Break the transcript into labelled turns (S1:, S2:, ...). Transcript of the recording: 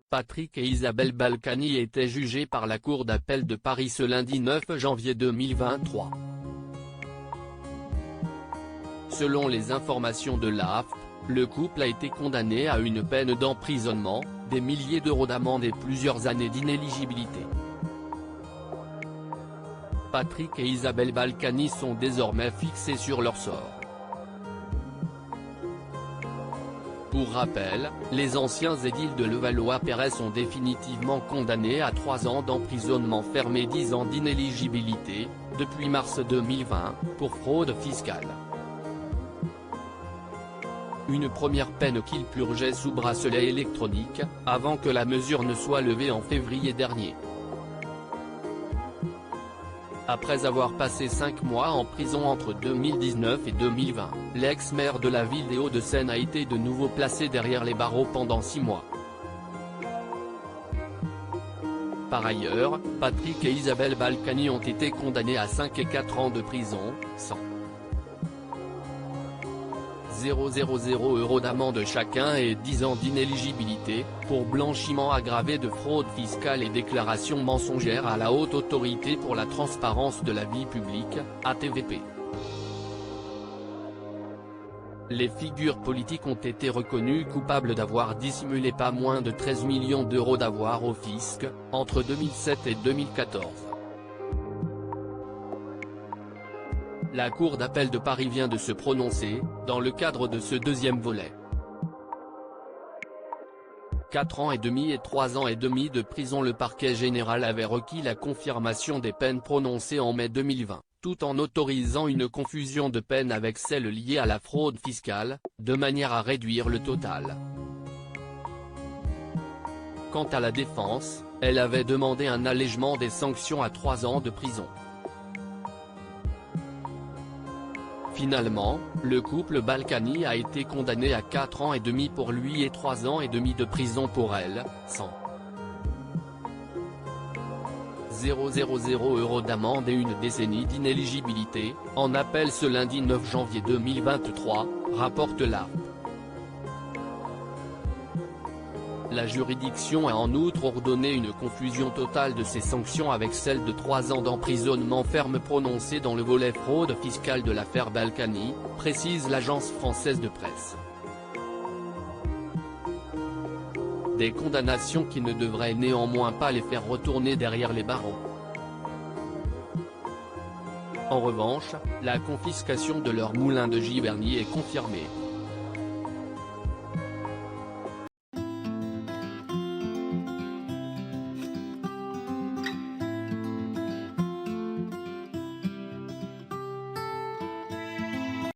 S1: Patrick et Isabelle Balkany étaient jugés par la Cour d'appel de Paris ce lundi 9 janvier 2023. Selon les informations de l'AFP, le couple a été condamné à une peine d'emprisonnement, des milliers d'euros d'amende et plusieurs années d'inéligibilité. Patrick et Isabelle Balkany sont désormais fixés sur leur sort. Pour rappel, les anciens édiles de Levallois-Perret sont définitivement condamnés à 3 ans d'emprisonnement ferme et 10 ans d'inéligibilité, depuis mars 2020, pour fraude fiscale. Une première peine qu'ils purgeaient sous bracelet électronique, avant que la mesure ne soit levée en février dernier. Après avoir passé 5 mois en prison entre 2019 et 2020, l'ex-maire de la ville des Hauts-de-Seine a été de nouveau placé derrière les barreaux pendant 6 mois. Par ailleurs, Patrick et Isabelle Balkany ont été condamnés à 5 et 4 ans de prison, 100 000 € d'amende chacun et 10 ans d'inéligibilité, pour blanchiment aggravé de fraude fiscale et déclaration mensongère à la Haute Autorité pour la Transparence de la Vie Publique, HATVP. Les figures politiques ont été reconnues coupables d'avoir dissimulé pas moins de 13 millions d'euros d'avoirs au fisc, entre 2007 et 2014. La Cour d'appel de Paris vient de se prononcer, dans le cadre de ce deuxième volet. 4 ans et demi et 3 ans et demi de prison. Le parquet général avait requis la confirmation des peines prononcées en mai 2020, tout en autorisant une confusion de peines avec celles liées à la fraude fiscale, de manière à réduire le total. Quant à la défense, elle avait demandé un allègement des sanctions à 3 ans de prison. Finalement, le couple Balkany a été condamné à 4 ans et demi pour lui et 3 ans et demi de prison pour elle, 100 000 € d'amende et une décennie d'inéligibilité, en appel ce lundi 9 janvier 2023, rapporte l'AFP. La juridiction a en outre ordonné une confusion totale de ces sanctions avec celle de 3 ans d'emprisonnement ferme prononcée dans le volet fraude fiscale de l'affaire Balkany, précise l'agence française de presse. Des condamnations qui ne devraient néanmoins pas les faire retourner derrière les barreaux. En revanche, la confiscation de leur moulin de Giverny est confirmée.